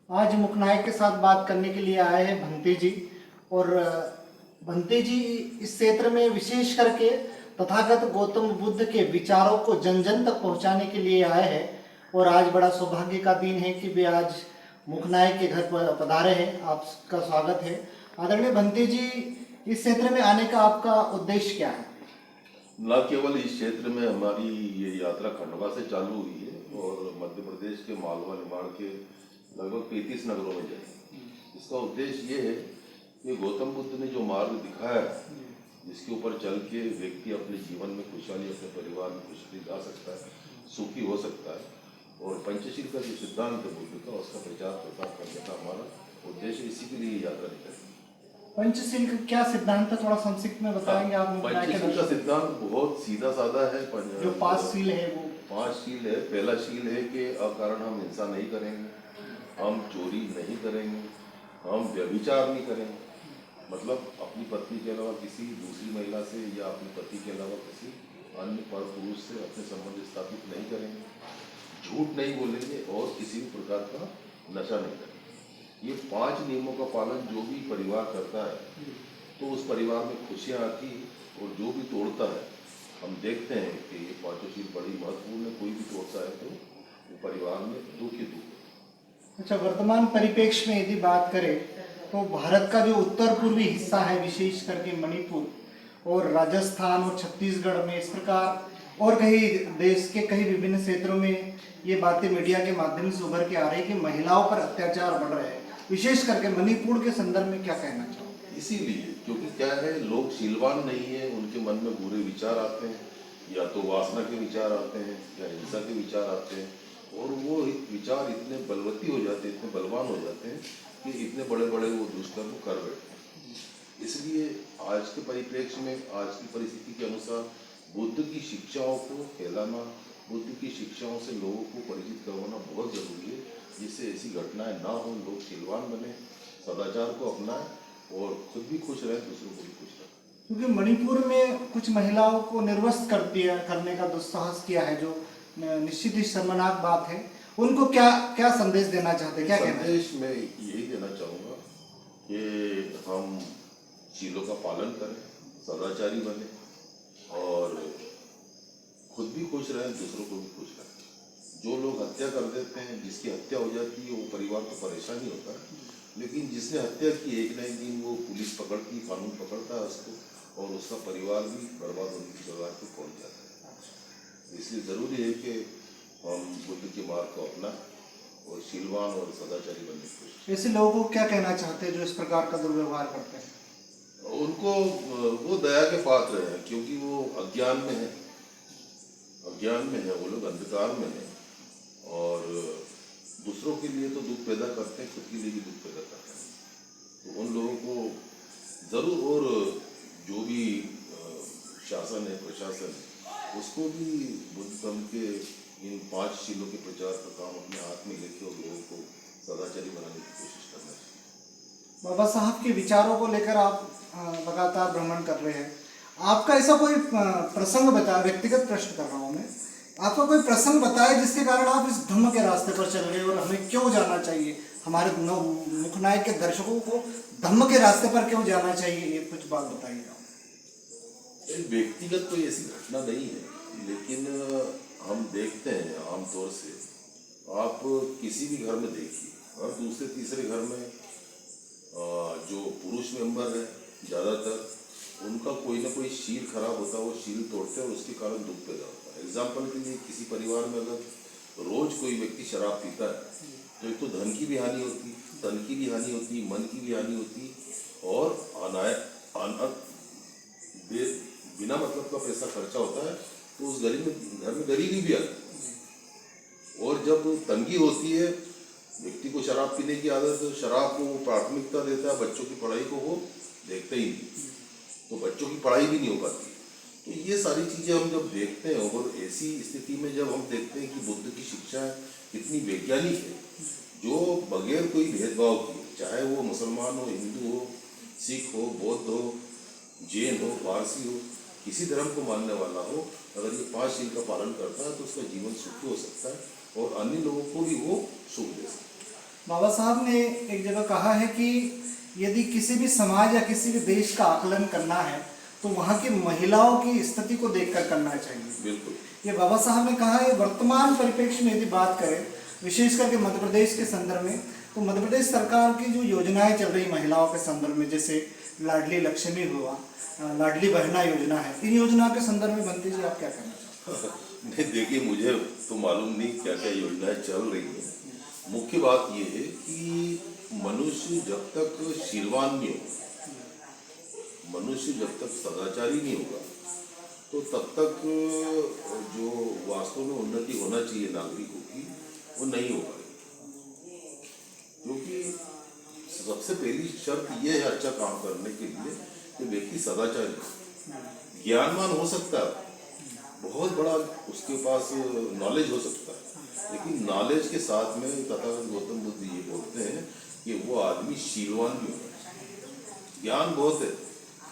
आज मुखनायक के साथ बात करने के लिए आए हैं भंते जी। और भंते जी इस क्षेत्र में विशेष करके तथागत गौतम बुद्ध के विचारों को जन जन तक पहुंचाने के लिए आए हैं। और आज बड़ा सौभाग्य का दिन है कि वे आज मुखनायक के घर पर पधारे हैं। आपका स्वागत है आदरणीय भंते जी। इस क्षेत्र में आने का आपका उद्देश्य क्या है? न केवल इस क्षेत्र में हमारी ये यात्रा खंडवा से चालू हुई है और मध्य प्रदेश के मालवा निमाड़ के लगभग 35 नगरों में जाएगी। इसका उद्देश्य ये है कि गौतम बुद्ध ने जो मार्ग दिखाया है, जिसके ऊपर चल के व्यक्ति अपने जीवन में खुशहाली, अपने परिवार में खुशहाली ला सकता है, सुखी हो सकता है, और पंचशील का जो सिद्धांत है बुद्ध का, उसका प्रचार प्रसार करने का हमारा उद्देश्य, इसी के लिए यात्रा निकली। पंचशील का क्या सिद्धांत है, थोड़ा संक्षिप्त में बताएंगे आप? पंचशील का सिद्धांत बहुत सीधा साधा है। जो 5 शील है वो 5 शील है। पहला शील है कि अकारण हम हिंसा नहीं करेंगे, हम चोरी नहीं करेंगे, हम व्यभिचार नहीं करेंगे, मतलब अपनी पत्नी के अलावा किसी दूसरी महिला से या अपने पति के अलावा किसी अन्य पर पुरुष से अपने संबंध स्थापित नहीं करेंगे, झूठ नहीं बोलेंगे और किसी भी प्रकार का नशा नहीं करेंगे। ये 5 नियमों का पालन जो भी परिवार करता है तो उस परिवार में खुशियाँ आती, और जो भी तोड़ता है, हम देखते हैं कि ये 5 चीज बड़ी महत्वपूर्ण है। कोई भी तोड़ता है तो वो परिवार में दुख ही दुख। अच्छा, वर्तमान परिप्रेक्ष्य में यदि बात करें तो भारत का जो उत्तर पूर्वी हिस्सा है, विशेष करके मणिपुर और राजस्थान और छत्तीसगढ़ में, इस प्रकार और कई देश के कई विभिन्न क्षेत्रों में ये बातें मीडिया के माध्यम से उभर के आ रही है कि महिलाओं पर अत्याचार बढ़ रहे हैं। विशेष करके मणिपुर के संदर्भ में क्या कहना चाहोगे? इसीलिए क्योंकि क्या है, लोग शीलवान नहीं है, उनके मन में बुरे विचार आते हैं, या तो वासना के विचार आते हैं या हिंसा के विचार आते हैं, और वो विचार इतने बलवती हो जाते हैं, इतने बलवान हो जाते हैं कि इतने बड़े बड़े वो दुष्कर्म कर बैठते हैं। इसलिए आज के परिप्रेक्ष्य में, आज की परिस्थिति के अनुसार बुद्ध की शिक्षाओं को फैलाना, बुद्ध की शिक्षाओं से लोगों को परिचित करवाना बहुत जरूरी है, जिससे ऐसी घटनाएं ना हो, लोग शीलवान बने, सदाचार को अपनाएं और खुद भी खुश रहे, दूसरों को भी खुश रखें। क्योंकि मणिपुर में कुछ महिलाओं को निर्वस्त्र करने का दुस्साहस किया है, जो निश्चित ही शर्मनाक बात है। उनको क्या क्या संदेश देना चाहते हैं? क्या संदेश मैं यही देना चाहूँगा कि हम शीलों का पालन करें, सदाचारी बने और खुद भी खुश रहें, दूसरों को भी खुश रखें। जो लोग हत्या कर देते हैं, जिसकी हत्या हो जाती है, वो परिवार को परेशान ही होता है, लेकिन जिसने हत्या की एक न एक दिन वो पुलिस पकड़ती, कानून पकड़ता है उसको, और उसका परिवार भी बर्बाद होने की जगह पे पहुंच जाता है। इसलिए ज़रूरी है कि हम बुद्ध के मार्ग को अपनाएं और शीलवान और सदाचारी बनने की कोशिश। ऐसे लोगों को क्या कहना चाहते हैं जो इस प्रकार का दुर्व्यवहार करते हैं? उनको वो दया के पात्र हैं, क्योंकि वो अज्ञान में है, वो लोग अंधकार में हैं, और दूसरों के लिए तो दुख पैदा करते हैं, खुद के लिए भी दुख पैदा करते हैं। तो उन लोगों को ज़रूर, और जो भी शासन है, प्रशासन है, उसको भी बुद्ध धर्म के इन 5 शीलों के प्रचार का काम अपने हाथ में लेके और लोगों को सदाचारी बनाने की कोशिश करना चाहिए। बाबा साहब के विचारों को लेकर आप लगातार भ्रमण कर रहे हैं। आपका ऐसा कोई प्रसंग बता, व्यक्तिगत प्रश्न कर रहा हूँ मैं, आपका कोई प्रसंग बताए जिसके कारण आप इस धम्म के रास्ते पर चल रहे हैं, और हमें क्यों जाना चाहिए, हमारे मुखनायक के दर्शकों को धम्म के रास्ते पर क्यों जाना चाहिए, ये कुछ बात बताइए। व्यक्तिगत कोई ऐसी घटना नहीं है, लेकिन हम देखते हैं आमतौर से, आप किसी भी घर में देखिए, हर दूसरे तीसरे घर में जो पुरुष मेंबर है ज़्यादातर, उनका कोई ना कोई शील खराब होता है, वो शील तोड़ते हैं और उसके कारण दुख पैदा होता है। एग्जाम्पल के लिए, किसी परिवार में अगर रोज कोई व्यक्ति शराब पीता है तो एक तो धन की भी हानि होती, तन की भी हानि होती, मन की भी हानि होती, और बिना मतलब का पैसा खर्चा होता है, तो उस घर में गरीबी भी आती है। और जब तंगी होती है, व्यक्ति को शराब पीने की आदत है, शराब को वो प्राथमिकता देता है, बच्चों की पढ़ाई को वो देखते ही नहीं, तो बच्चों की पढ़ाई भी नहीं हो पाती। तो ये सारी चीज़ें हम जब देखते हैं, और ऐसी स्थिति में जब हम देखते हैं कि बुद्ध की शिक्षा कितनी वैज्ञानिक है, जो बगैर कोई भेदभाव किए, चाहे वो मुसलमान हो, हिंदू हो, सिख हो, बौद्ध हो, जैन हो, पारसी हो, किसी धर्म को मानने वाला हो, अगर ये 5 शील का पालन करता है तो उसका जीवन सुखी हो सकता है और अन्य लोगों को भी वो सुख दे सकता है। बाबा साहब ने एक जगह कहा है कि यदि किसी भी समाज या किसी भी देश का आकलन करना है तो वहाँ की महिलाओं की स्थिति को देखकर करना चाहिए। बिल्कुल। ये बाबा साहब ने कहा है। वर्तमान परिप्रेक्ष्य में यदि बात करें विशेष करके मध्य प्रदेश के संदर्भ में, तो मध्य प्रदेश सरकार की जो योजनाएं चल रही महिलाओं के संदर्भ में, जैसे लाडली लक्ष्मी हुआ, लाडली बहना योजना है, इन योजना के संदर्भ में बंटी जी आप क्या कहना चाहते हैं? नहीं, देखिए मुझे तो मालूम नहीं क्या क्या योजनाएं चल रही हैं। मुख्य बात ये है कि मनुष्य जब तक शीलवान नहीं होगा, मनुष्य जब तक सदाचारी नहीं होगा, तो तब तक जो वास्तव में उन्नति होना चाहिए नागरिकों की वो नहीं हो पाएगी। क्योंकि सबसे पहली शर्त ये है अच्छा काम करने के लिए कि व्यक्ति सदाचारी, ज्ञानवान हो सकता है, बहुत बड़ा उसके पास नॉलेज हो सकता है, लेकिन नॉलेज के साथ में तथागत गौतम बुद्ध ये बोलते हैं कि वो आदमी शीलवान भी होगा। ज्ञान बहुत है,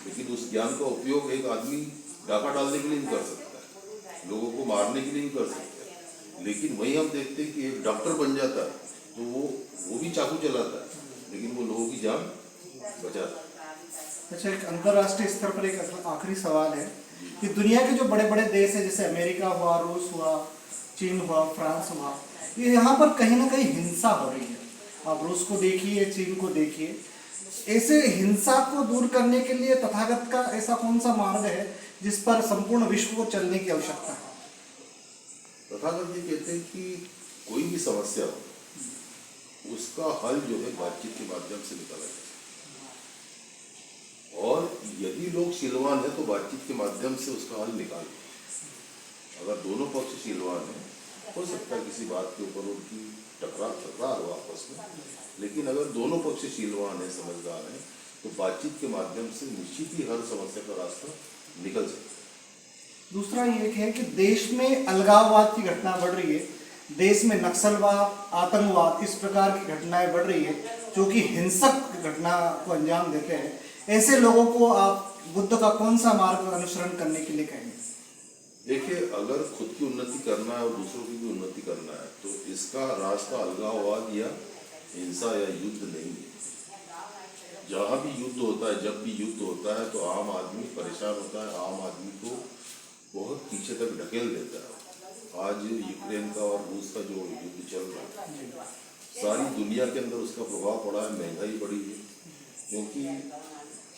लेकिन उस ज्ञान का उपयोग एक आदमी डाका डालने के लिए भी कर सकता है, लोगों को मारने के लिए भी कर सकता है। लेकिन वही हम देखते हैं कि एक डॉक्टर बन जाता है तो वो भी चाकू चलाता है, लेकिन वो लोगों की जान बचाता है। अच्छा, एक अंतर्राष्ट्रीय स्तर पर एक आखिरी सवाल है कि दुनिया के जो बड़े बड़े देश है, जैसे अमेरिका हुआ, रूस हुआ, चीन हुआ, फ्रांस हुआ, ये यहाँ पर कहीं ना कहीं हिंसा हो रही है। आप रूस को देखिए, चीन को देखिए। ऐसे हिंसा को दूर करने के लिए तथागत का ऐसा कौन सा मार्ग है जिस पर संपूर्ण विश्व को चलने की आवश्यकता है? तथागत ये कहते हैं कि कोई भी समस्या हो उसका हल जो है बातचीत के माध्यम से निकाला जाए, और यदि लोग शीलवान है तो बातचीत के माध्यम से उसका हल निकाल। अगर दोनों पक्ष शीलवान है, हो सकता है किसी बात के ऊपर उनकी टकरार हो आपस में, लेकिन अगर दोनों पक्ष शीलवान है, समझदार है, तो बातचीत के माध्यम से निश्चित ही हर समस्या का रास्ता निकल सकता है। दूसरा ये है कि देश में अलगाववाद की घटना बढ़ रही है, देश में नक्सलवाद, आतंकवाद, इस प्रकार की घटनाएं बढ़ रही है जो कि हिंसक घटना को अंजाम देते हैं। ऐसे लोगों को आप बुद्ध का कौन सा मार्ग अनुसरण करने के लिए कहेंगे? देखिए, अगर खुद की उन्नति करना है और दूसरों की भी उन्नति करना है तो इसका रास्ता अलगाववाद या हिंसा या युद्ध नहीं है। जहाँ भी युद्ध होता है, जब भी युद्ध होता है तो आम आदमी परेशान होता है, आम आदमी को बहुत पीछे तक ढकेल देता है। आज यूक्रेन का और रूस का जो युद्ध चल रहा है, सारी दुनिया के अंदर उसका प्रभाव पड़ा है, महंगाई बढ़ी है, क्योंकि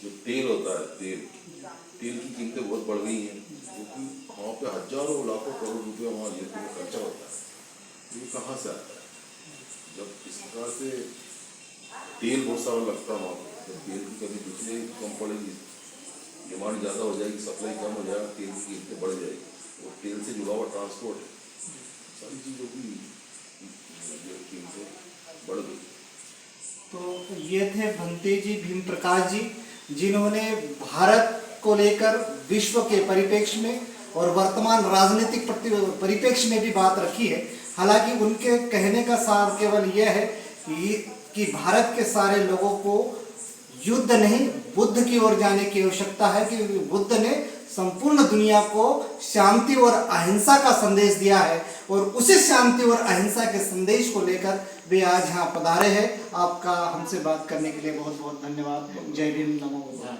जो तेल होता है, तेल की कीमतें बहुत बढ़ गई हैं, क्योंकि वहाँ पे हजारों लाखों करोड़ रुपये वहाँ युद्ध में खर्चा होता है। ये कहाँ से आता है? जब इस तरह से तेल बहुत सारा लगता है वहाँ पर, जब तेल की कमी दूसरे कम पड़ेगी, डिमांड ज़्यादा हो जाएगी, सप्लाई कम हो जाएगा, तेल की कीमतें बढ़ जाएगी, और तेल से जुड़ा हुआ ट्रांसपोर्ट है, सारी चीज़ों की कीमतें बढ़ गई। तो ये थे भंते जी, भीम प्रकाश जी, जिन्होंने भारत को लेकर विश्व के परिप्रेक्ष्य में और वर्तमान राजनीतिक परिप्रेक्ष्य में भी बात रखी है। हालांकि उनके कहने का सार केवल यह है कि भारत के सारे लोगों को युद्ध नहीं, बुद्ध की ओर जाने की आवश्यकता है, कि बुद्ध ने संपूर्ण दुनिया को शांति और अहिंसा का संदेश दिया है, और उसी शांति और अहिंसा के संदेश को लेकर वे आज यहाँ पधारे हैं। आपका हमसे बात करने के लिए बहुत बहुत धन्यवाद। जय भीम, नमो बुद्धाय।